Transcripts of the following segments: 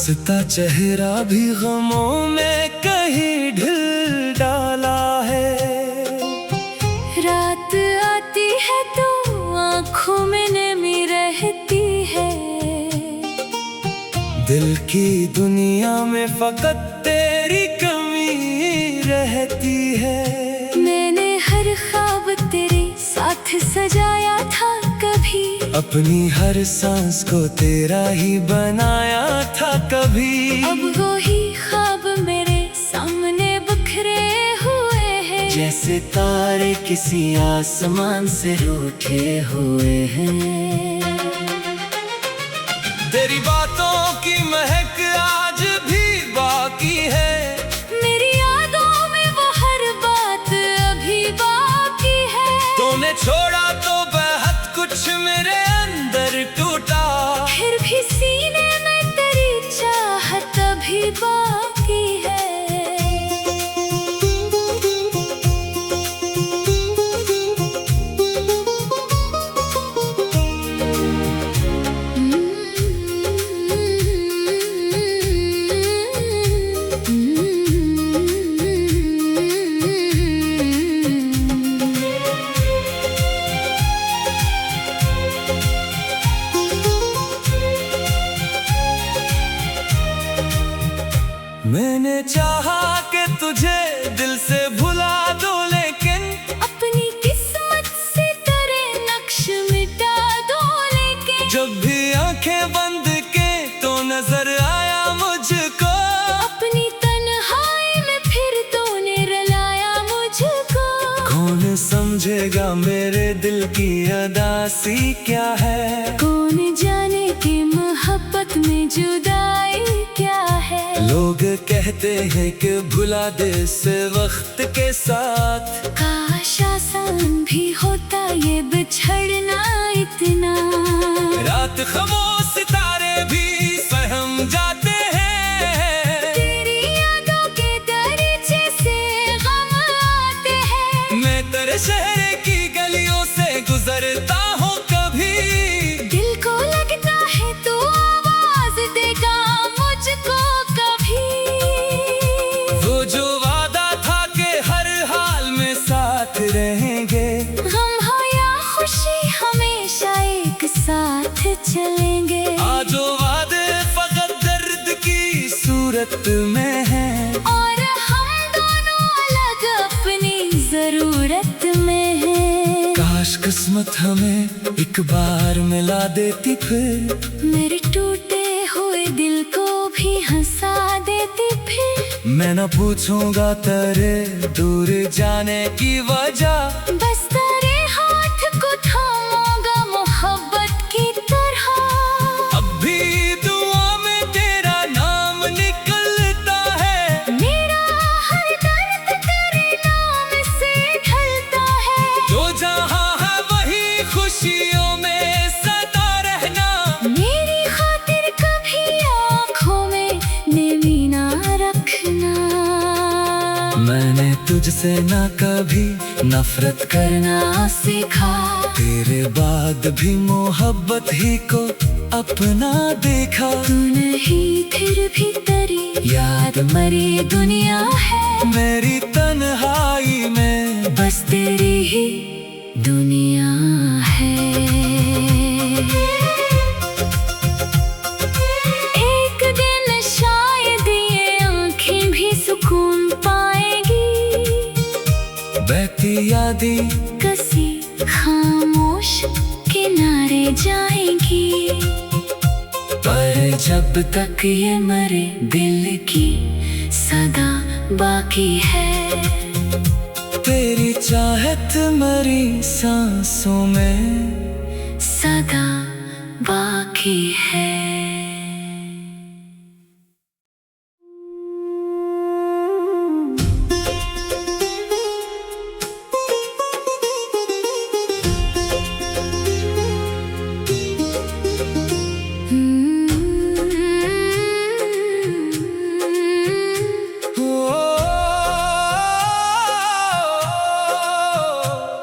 हंसता चेहरा भी गमों में कहीं ढल डाला है। रात आती है तो आँखों में नमी रहती है। दिल की दुनिया में फकत तेरी कमी रहती है। मैंने हर ख्वाब तेरे साथ सजाया था कभी, अपनी हर सांस को तेरा ही बनाया था कभी। अब वो ही ख्वाब मेरे सामने बिखरे हुए हैं, जैसे तारे किसी आसमान से रूठे हुए हैं। तेरी बातों की महक आज भी बाकी है, मेरी यादों में वो हर बात अभी बाकी है। तूने छोड़ा तो बेहद कुछ मेरे अंदर टूटा, फिर भी सीने में तेरी चाहत अभी बाकी है। मैंने चाहा कि तुझे दिल से भुला दूं, लेकिन अपनी किस्मत से तेरे नक्श मिटा दो। लेकिन जब भी आंखें बंद के तो नजर आया मुझको, अपनी तन्हाई में फिर तूने रुलाया मुझको। कौन समझेगा मेरे दिल की अदासी क्या है। कौन जाने कि मोहब्बत में जुदाई क्या है। लोग कहते हैं कि भुला दे से वक्त के साथ, काश आसान भी होता ये बिछड़ना इतना। रात खामोश सितारे भी सहम जाते हैं, तेरी यादों के दरीचे से गम आते हैं। मैं तेरे शहर की गलियों से गुजरता हूँ कभी, दिल को लगता है तू आवाज देगा मुझको कभी। वो जो वादा था कि हर हाल में साथ रहेंगे, गम हो या खुशी हमेशा एक साथ चलेंगे। आज वो वादे फकत दर्द की सूरत में हैं, और हम दोनों अलग अपनी जरूरत में हैं। काश किस्मत हमें एक बार मिला देती, फिर मेरे टूटे हुए दिल को भी हंसा देती फिर। मैं न पूछूंगा तेरे दूर जाने की वजह, बस तेरे हाथ को थामूंगा मोहब्बत की तरह। अब भी दुआ में तेरा नाम निकलता है, मेरा हर दर्द तेरे नाम से ढलता है। जो जहां है वही खुशियों में सदा रहना। मेरी खातिर कभी आँखों में नमी ना रखना। मैंने तुझसे ना कभी नफरत करना सीखा, तेरे बाद भी मोहब्बत ही को अपना देखा। तू नहीं फिर भी तेरी याद मरी दुनिया है, मेरी तन्हाई में बस तेरी ही दुनिया है। एक दिन शायद ये आँखें भी सुकून पाएगी, बहती यादें कसी खामोश किनारे जाएंगी। पर जब तक ये मरे दिल की सदा बाकी है। तेरी चाहत मरी सांसों में सदा बाकी है।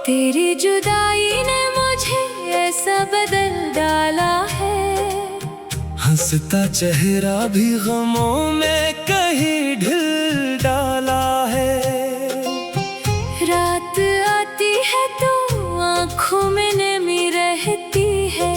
तेरी जुदाई ने मुझे ऐसा बदल डाला है, हंसता चेहरा भी गमों में कहीं ढल डाला है। रात आती है तो आँखों में नमी रहती है।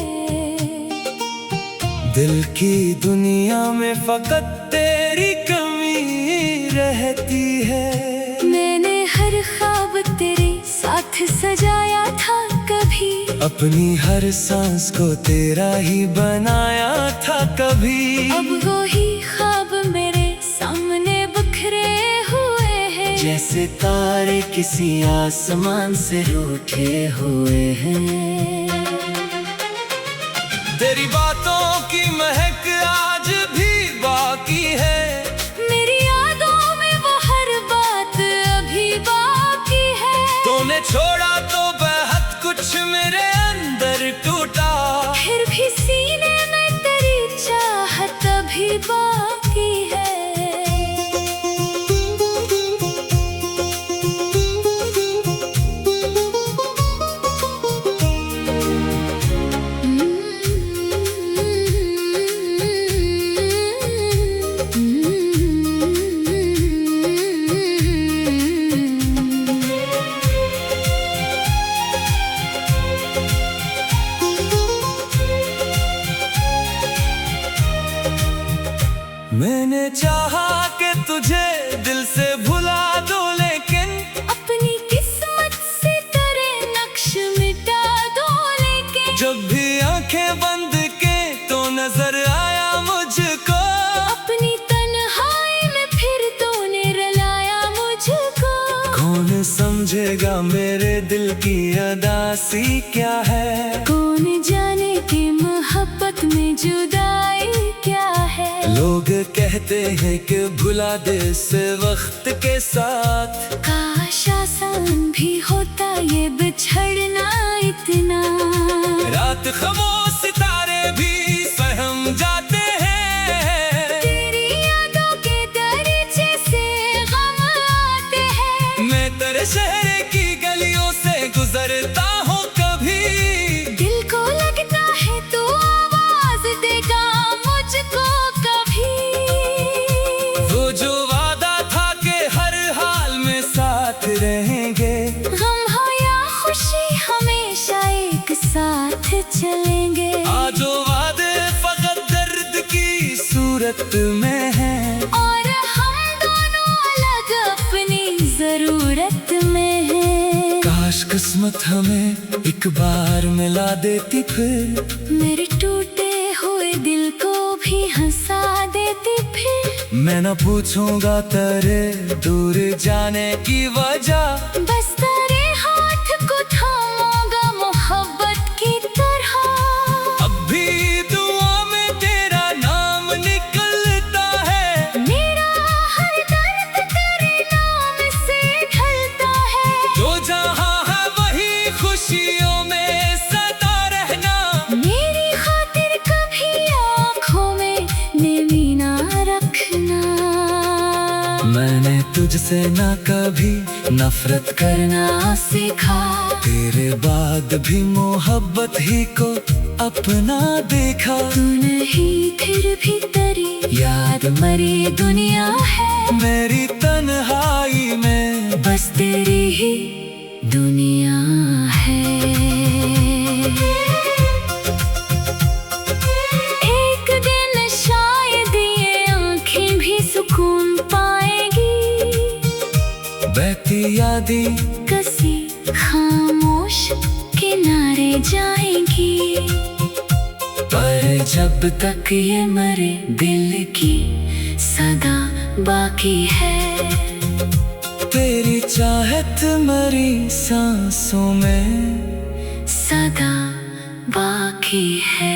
दिल की दुनिया में फकत तेरी कमी रहती है। मैंने हर ख्वाब तेरे साथ सजाया था कभी, अपनी हर सांस को तेरा ही बनाया था कभी। अब वो ही ख्वाब मेरे सामने बिखरे हुए हैं, जैसे तारे किसी आसमान से रूठे हुए हैं। तेरी बातों की महक आज भी बाकी है, मेरी यादों में वो हर बात अभी बाकी है। तूने छोड़ा तो बहुत कुछ मेरे अंदर टूटा, फिर भी सीने में तेरी चाहत अभी बाकी है। मैंने चाहा कि तुझे दिल से भुला दूं, लेकिन अपनी किस्मत से तेरे नक्श मिटा दो, लेकिन जब भी आंखें बंद के तो नजर आया मुझको। अपनी तन्हाई में फिर तूने रुलाया मुझको। कौन समझेगा मेरे दिल की अदासी क्या है, कौन जाने कि मोहब्बत में जुदाई क्या है। लोग कहते हैं कि भुला दे इस वक्त के साथ, काश आसान भी होता ये बिछड़ना इतना। रात खामोश सितारे भी सहम जाते हैं, तेरी यादों के दरिचे से गम आते हैं। मैं तेरे शहर की गलियों से गुजरता हूँ कभी, दिल को लगता है तू आवाज देगा मुझको कभी। वो जो वादा था कि हर हाल में साथ रहेंगे, गम हो या खुशी हमेशा एक साथ चलेंगे। आज वो वादे फकत दर्द की सूरत में हैं, और हम दोनों अलग अपनी जरूरत में हैं। काश किस्मत हमें एक बार मिला देती, फिर मेरे टूटे हुए दिल को भी हंसा देती फिर। मैं न पूछूंगा तेरे दूर जाने की वजह, बस तेरे हाथ को थामूंगा मोहब्बत की तरह। अब भी दुआ में तेरा नाम निकलता है, मेरा हर दर्द तेरे नाम से ढलता है। जो जहां है वही खुशियों में सदा रहना। मेरी खातिर कभी आँखों में नमी ना रखना। मैंने तुझसे ना कभी नफरत करना सीखा, तेरे बाद भी मोहब्बत ही को अपना देखा। तू नहीं फिर भी तेरी याद मरी दुनिया है, मेरी तन्हाई में बस तेरी ही दुनिया है। एक दिन शायद ये आँखें भी सुकून पाएगी, बहती यादें कसी खामोश किनारे जाएंगी। पर जब तक ये मरे दिल की सदा बाकी है। तेरी चाहत मरी सांसों में सदा बाकी है।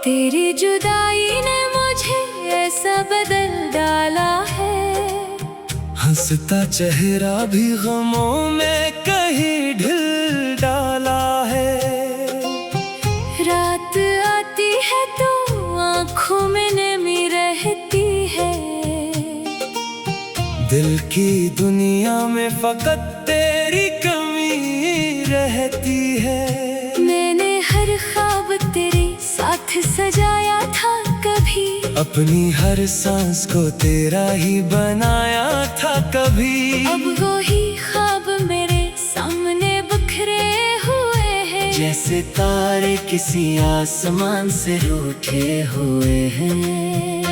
तेरी जुदाई ने मुझे ऐसा बदल डाला है, हंस हंसता चेहरा भी गमों में कहीं ढल डाला है। रात आती है तो आँखों में नमी रहती है। दिल की दुनिया में फकत तेरी कमी रहती है। मैंने हर ख्वाब तेरे साथ सजाया था कभी, अपनी हर सांस को तेरा ही बनाया था कभी। अब वो ही ख्वाब मेरे सामने बिखरे हुए हैं, जैसे तारे किसी आसमान से रूठे हुए हैं।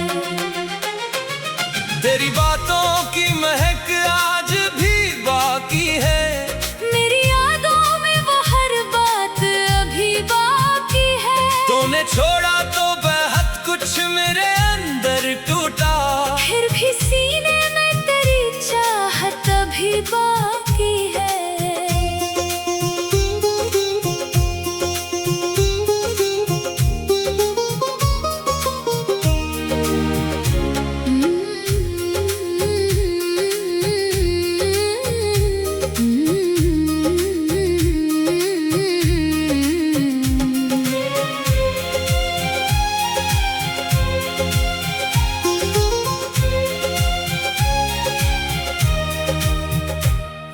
तेरी बातों की महक आज भी बाकी है, मेरी यादों में वो हर बात अभी बाकी है। तूने छोड़ा तो बेहद कुछ मेरे अंदर टूटा, फिर भी सीने में तेरी चाहत अभी बाकी है।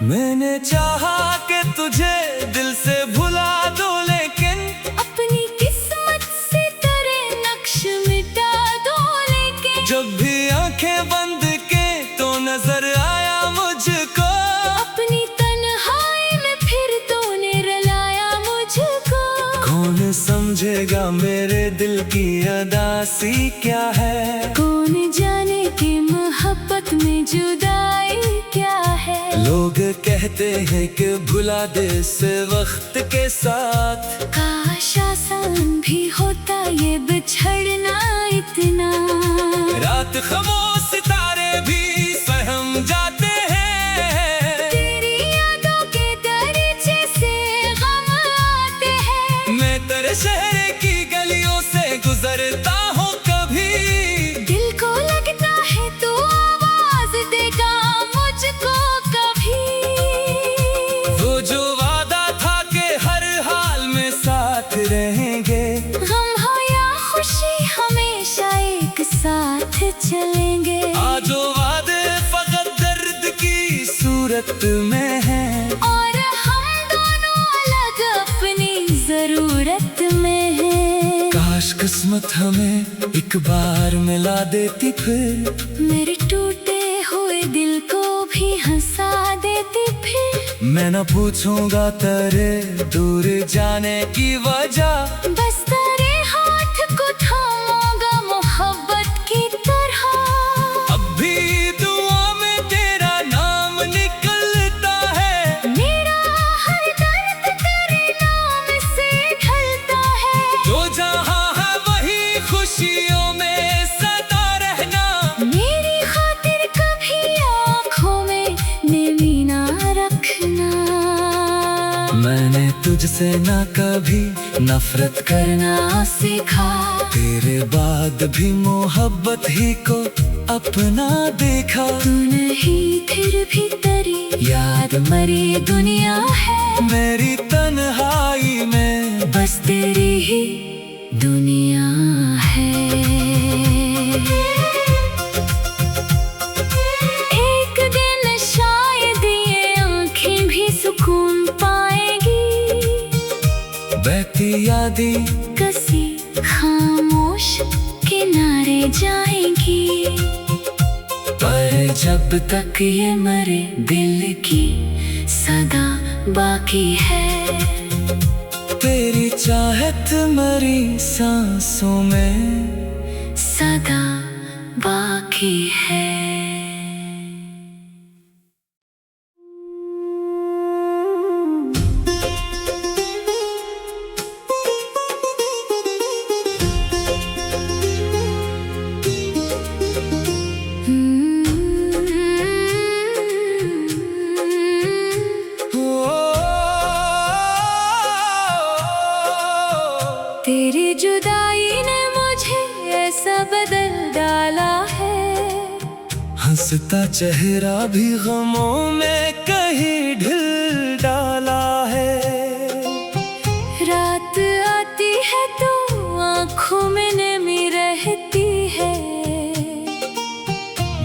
मैंने चाहा कि तुझे दिल से भुला दो, लेकिन अपनी किस्मत से तेरे नक्श मिटा दो। लेकिन जब भी आंखें बंद के तो नजर आया मुझको, अपनी तन्हाई में फिर तूने रुलाया मुझको। कौन समझेगा मेरे दिल की अदासी क्या है। कौन जाने कि मोहब्बत में जुदाई क्या है। लोग कहते हैं कि भुला दे इसे वक्त के साथ, काश आसान भी होता ये बिछड़ना इतना। रात खामोश सितारे भी सहम जाते हैं, तेरी यादों के दरिचे से गम आते हैं। मैं तेरे शहर की गलियों से गुजरता हूँ कभी, दिल को लगता है तू आवाज देगा मुझको कभी। वो जो वादा था कि हर हाल में साथ रहेंगे, गम हो या खुशी हमेशा एक साथ चलेंगे। आज वो वादे फकत दर्द की सूरत में हैं, और हम दोनों अलग अपनी जरूरत में हैं। काश किस्मत हमें एक बार मिला देती, फिर मेरे टूटे हुए दिल को भी हंसा देती फिर। मैं न पूछूंगा तेरे दूर जाने की वजह, बस तेरे हाथ को थामूंगा मोहब्बत की तरह। अब भी दुआ में तेरा नाम निकलता है, मेरा हर दर्द तेरे नाम से ढलता है। जो जहां है वही खुशियों में सदा रहना। मेरी खातिर कभी आँखों में नमी ना रखना। मैंने तुझसे ना कभी नफरत करना सीखा, तेरे बाद भी मोहब्बत ही को अपना देखा। तू नहीं फिर भी तेरी याद मरी दुनिया है, मेरी तन्हाई में बस तेरी ही दुनिया है। एक दिन शायद ये आँखें भी सुकून पाएगी। बहती यादें कसी खामोश किनारे जाएंगी। पर जब तक ये मरे दिल की सदा बाकी है। तेरी चाहत मरी सांसों में सदा बाकी है। तेरी जुदाई ने मुझे ऐसा बदल डाला है। हंस हंसता चेहरा भी गमों में कहीं ढल डाला है। रात आती है तो आँखों में नमी रहती है।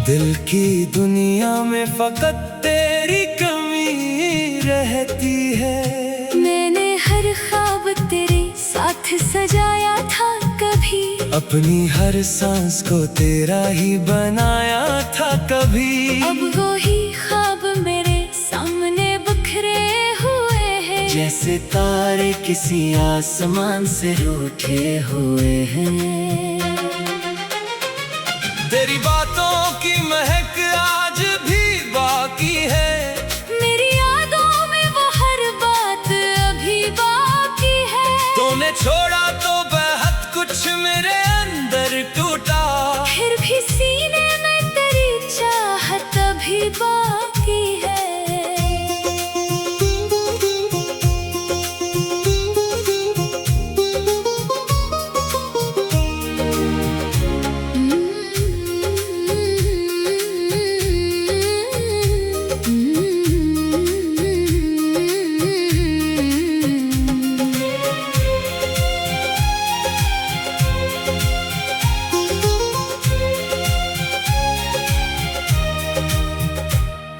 दिल की दुनिया में फकत तेरी कमी रहती है। मैंने हर ख्वाब तेरे साथ सजाया था कभी, अपनी हर सांस को तेरा ही बनाया था कभी। अब वो ही ख्वाब मेरे सामने बिखरे हुए हैं, जैसे तारे किसी आसमान से रूठे हुए हैं। तेरी बातों की महक आज भी बाकी है, मेरी यादों में वो हर बात अभी बाकी है। तूने छोड़ा तो बेहद कुछ मेरे अंदर टूटा, फिर भी सीने में तेरी चाहत अभी बाकी है।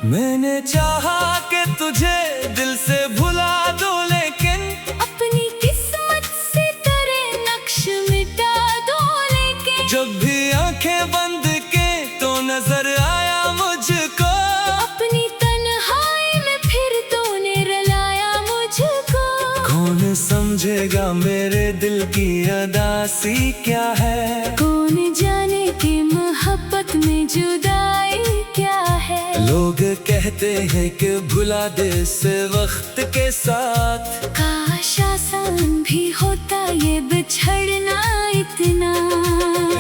मैंने चाहा कि तुझे दिल से भुला दो, लेकिन अपनी किस्मत से तेरे नक्श मिटा दो। लेकिन जब भी आंखें बंद के तो नजर आया मुझको, अपनी तन्हाई में फिर तूने रुलाया मुझको। कौन समझेगा मेरे दिल की अदासी क्या है। कौन जाने कि मोहब्बत में जुदाई क्या है। लोग कहते हैं कि भुला दे से वक्त के साथ, काश आसान भी होता ये बिछड़ना इतना।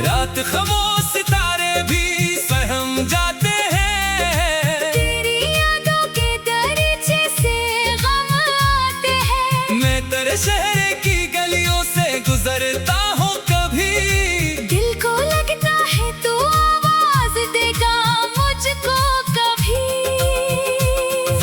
रात खामोश सितारे भी सहम जाते हैं, तेरी यादों के दरीचे से गम आते हैं। मैं तेरे शहर की गलियों से गुजरता हूँ कभी, दिल को लगता है तू आवाज देगा मुझको कभी।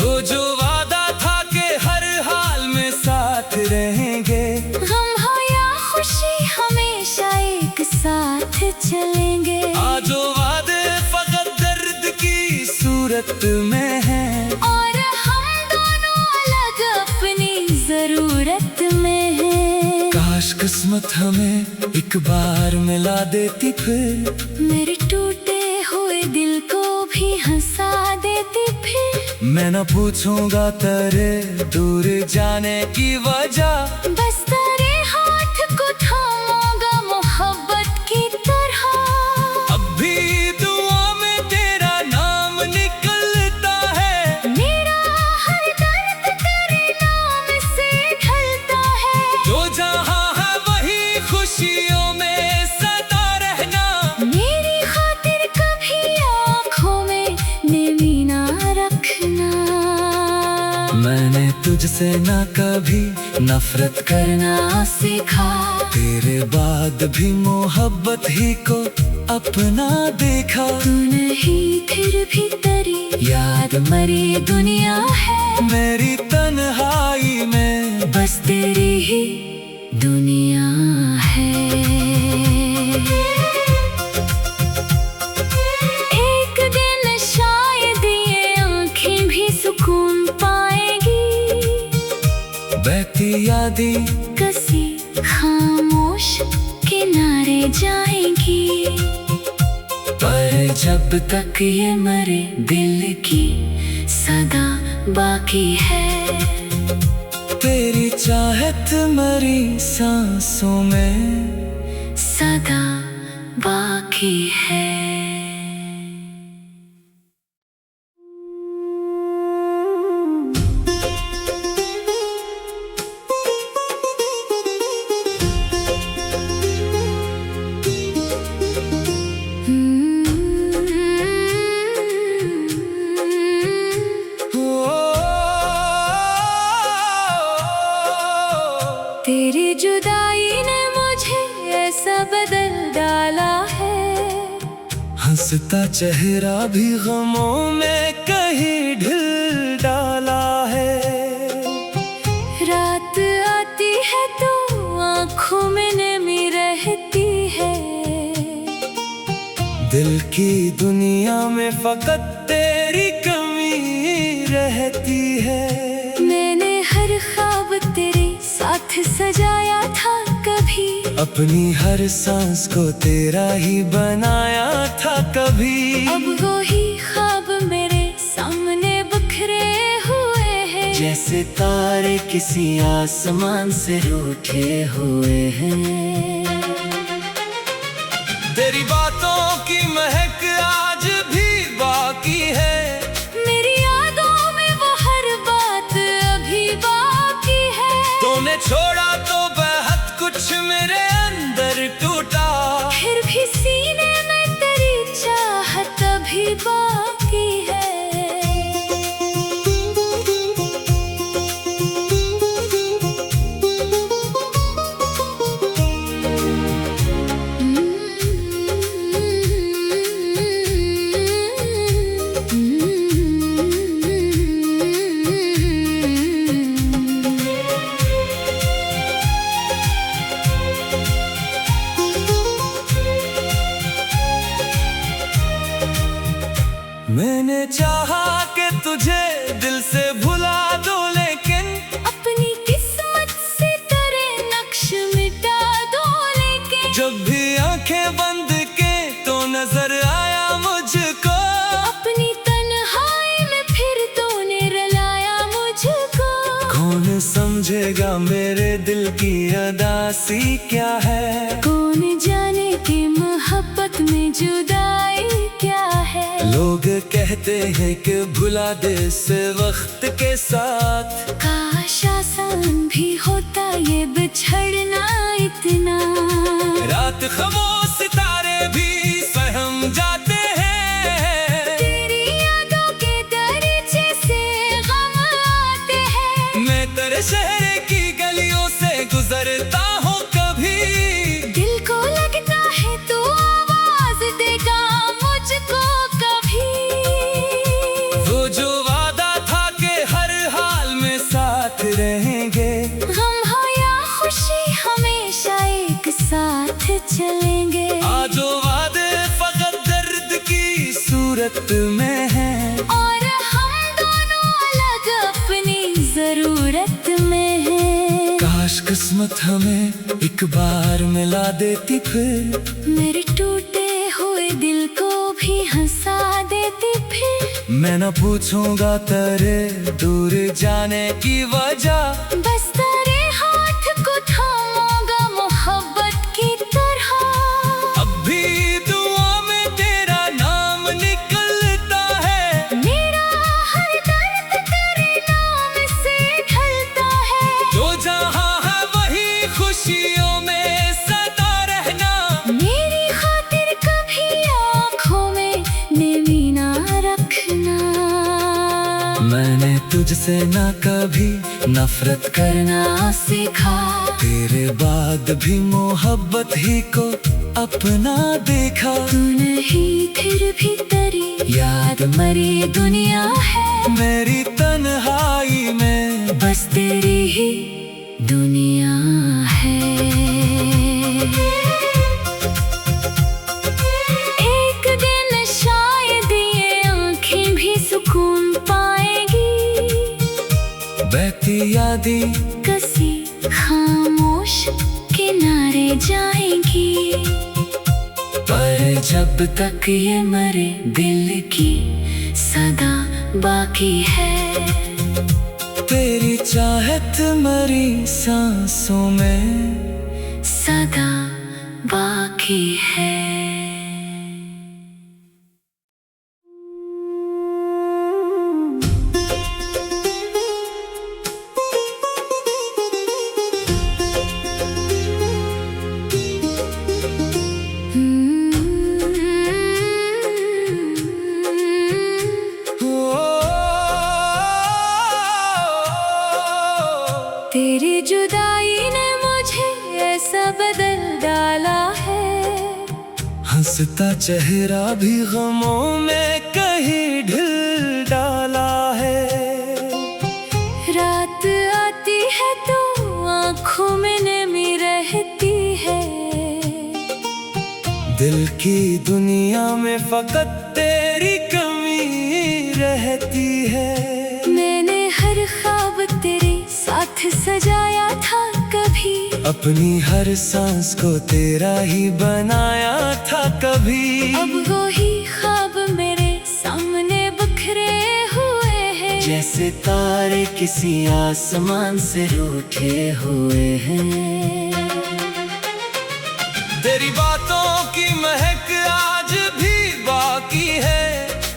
वो जो वादा था कि हर हाल में साथ रहेंगे, गम हो या खुशी हमेशा एक साथ चलेंगे। आज वो वादे फकत दर्द की सूरत में हैं, और हम दोनों अलग अपनी जरूरत में हैं। काश किस्मत हमें एक बार मिला देती, फिर मेरे टूटे हुए दिल को भी हंसा देती फिर। मैं न पूछूंगा तेरे दूर जाने की वजह, बस तेरे हाथ को थामूंगा मोहब्बत की तरह। अब भी दुआ में तेरा नाम निकलता है, मेरा हर दर्द तेरे नाम से ढलता है। जो जहां है वही खुशियों में सदा रहना। मेरी खातिर कभी आँखों में नमी ना रखना। मैंने तुझसे ना कभी नफरत करना सीखा, तेरे बाद भी मोहब्बत ही को अपना देखा। तू नहीं फिर भी तेरी याद मरी दुनिया है, मेरी तन्हाई में बस तेरी ही दुनिया है। एक दिन शायद ये आँखें भी सुकून पाएगी, बहती यादें कसी खामोश किनारे जाएंगी। पर जब तक ये मरे दिल की सदा बाकी है। तेरी चाहत मरी सांसों में सदा बाकी है। तेरी जुदाई ने मुझे ऐसा बदल डाला है, हंसता चेहरा भी गमों में कहीं ढिल डाला है। रात आती है तो आँखों में नमी रहती है। दिल की दुनिया में फकत तेरी कमी रहती है। मैंने हर ख्वाब तेरे साथ सजाया था कभी, अपनी हर सांस को तेरा ही बनाया था कभी। अब वो ही ख्वाब मेरे सामने बिखरे हुए हैं, जैसे तारे किसी आसमान से रूठे हुए हैं। तेरी बातों की महक आज भी बाकी है, मेरी यादों में वो हर बात अभी बाकी है। तूने छोड़ा तो बहुत कुछ मेरे अंदर टूटा, फिर भी सीने में तेरी चाहत अभी बाकी है। मैंने चाहा कि तुझे दिल से भुला दूं, लेकिन अपनी किस्मत से तेरे नक्श मिटा दो, लेकिन जब भी आंखें बंद के तो नजर आया मुझको। अपनी तन्हाई में फिर तूने रुलाया मुझको। कौन समझेगा मेरे दिल की अदासी क्या है, कौन जाने कि मोहब्बत में जुदाई क्या है। लोग कहते हैं कि भुला दे से वक्त के साथ, काश आसान भी होता ये बिछड़ना इतना। रात खामोश सितारे भी सहम जाते हैं, तेरी यादों के दरिचे से गम आते हैं। मैं तेरे शहर की गलियों से गुजरता हूँ कभी, दिल को लगता है तू आवाज देगा मुझको कभी। वो जो वादा था कि हर हाल में साथ रहेंगे, गम हो या खुशी हमेशा एक साथ चलेंगे। आज वो वादे फकत दर्द की सूरत में हैं, और हम दोनों अलग अपनी जरूरत में हैं। काश किस्मत हमें एक बार मिला देती, फिर मेरे टूटे हुए दिल को भी हंसा देती फिर। मैं न पूछूंगा तेरे दूर जाने की वजह, बस तेरे हाथ को थामूंगा मोहब्बत की तरह। अब भी दुआ में तेरा नाम निकलता है, मेरा हर दर्द तेरे नाम से ढलता है। जो जहां है वही खुशियों में सदा रहना। मेरी खातिर कभी आँखों में नमी ना रखना। मैंने तुझसे ना कभी नफरत करना सीखा, तेरे बाद भी मोहब्बत ही को अपना देखा। तू नहीं फिर भी तेरी याद मरी दुनिया है, मेरी तन्हाई में बस तेरी ही दुनिया है। एक दिन शायद ये आँखें भी सुकून पाएगी, बहती यादें कसी खामोश किनारे जाएंगी। पर जब तक ये मरे दिल की सदा बाकी है। तेरी चाहत मरी सांसों में सदा बाकी है। तेरी जुदाई ने मुझे ऐसा बदल डाला है, हंसता चेहरा भी गमों में कहीं ढल डाला है। रात आती है तो आँखों में नमी रहती है। दिल की दुनिया में फकत तेरी कमी रहती है। मैंने हर ख्वाब तेरे साथ सजाया था कभी, अपनी हर सांस को तेरा ही बनाया था कभी। अब वो ही ख्वाब मेरे सामने बिखरे हुए हैं, जैसे तारे किसी आसमान से रूठे हुए हैं। तेरी बातों की महक आज भी बाकी है,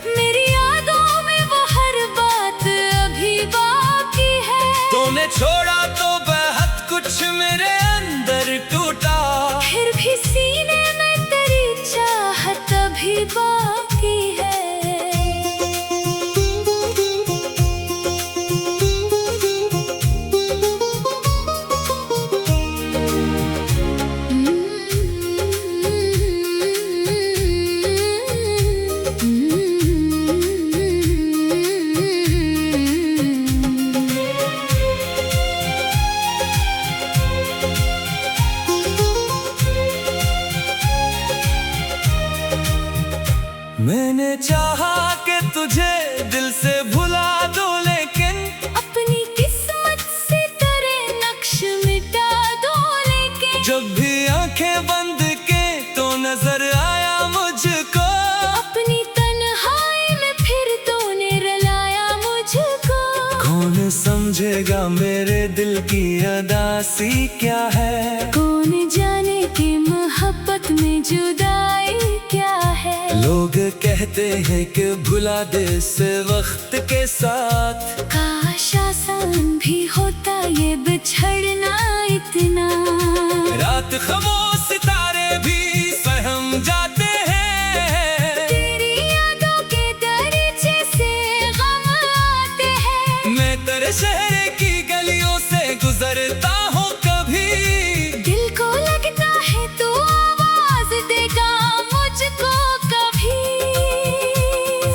मेरी यादों में वो हर बात अभी बाकी है। तूने छोड़ा तो बेहद कुछ मेरे अंदर टूटा, फिर भी सीने में तेरी चाहत अभी बाकी है। मैंने चाहा कि तुझे दिल से भुला दो, लेकिन अपनी किस्मत से तेरे नक्श मिटा दो। लेकिन जब भी आंखें बंद के तो नजर आया मुझको, अपनी तन्हाई में फिर तूने रुलाया मुझको। कौन समझेगा मेरे दिल की अदासी क्या है। कौन जाने कि मोहब्बत में जुदाई क्या है। लोग कहते हैं कि भुला दे इसे वक्त के साथ, काश आसान भी होता ये बिछड़ना इतना। रात खामोश सितारे भी सहम जाते हैं, तेरी यादों के दरिचे से गम आते हैं। मैं तेरे शहर की गलियों से गुजरता हूँ कभी, दिल को लगता है तू आवाज देगा मुझको कभी।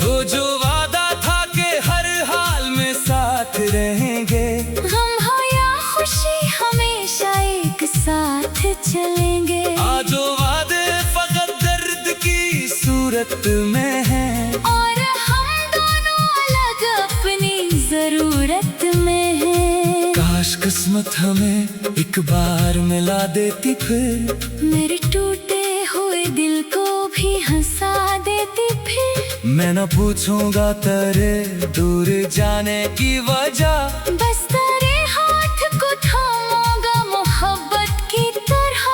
वो जो वादा था कि हर हाल में साथ रहेंगे, गम हो या खुशी हमेशा एक साथ चलेंगे। आज वो वादे फकत दर्द की सूरत में हैं, और हम दोनों अलग अपनी जरूरत में हैं। काश किस्मत हमें एक बार मिला देती, फिर मेरे टूटे हुए दिल को भी हंसा देती फिर। मैं न पूछूंगा तेरे दूर जाने की वजह, बस तेरे हाथ को थामूंगा मोहब्बत की तरह।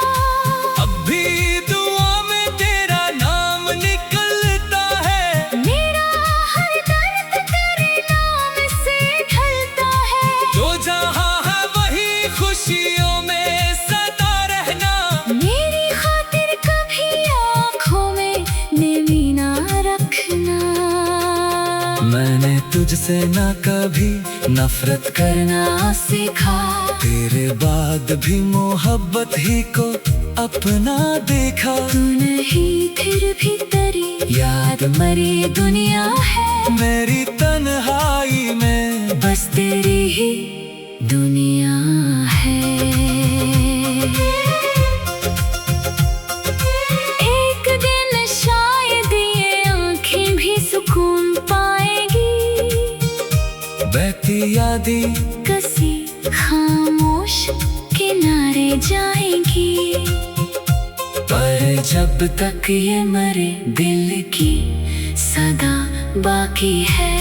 अब भी दुआ में तेरा नाम निकलता है, मेरा हर दर्द तेरे नाम से ढलता है। जो जहां है वही खुशियों में सदा रहना, मेरी खातिर कभी आँखों में नमी ना रखना। मैंने तुझसे ना कभी नफरत करना सीखा, तेरे बाद भी मोहब्बत ही को अपना देखा। तू नहीं फिर भी तेरी याद मरी दुनिया है, मेरी तन्हाई में बस तेरी ही दुनिया है। एक दिन शायद ये आँखें भी सुकून पाएगी, बहती यादें कसी खामोश किनारे जाएंगी। पर जब तक ये मरे दिल की सदा बाकी है।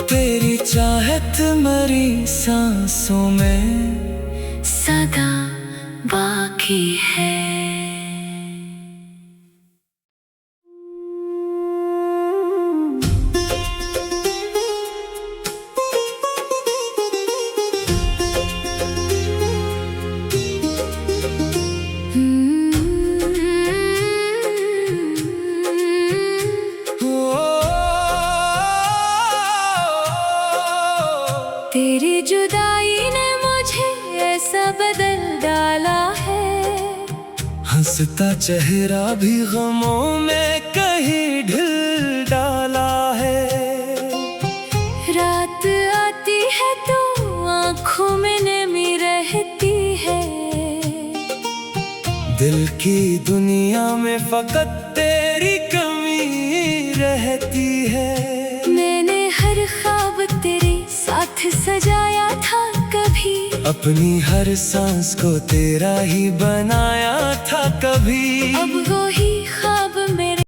तेरी चाहत मरी सांसों में सदा बाकी है। तेरी जुदाई ने मुझे ऐसा बदल डाला है, हंसता चेहरा भी गमों में कहीं ढिल डाला है। रात आती है तो आँखों में नमी रहती है। दिल की दुनिया में फकत तेरी कमी रहती है। मैंने हर ख्वाब तेरे साथ सजाया था कभी, अपनी हर सांस को तेरा ही बनाया था कभी। अब वो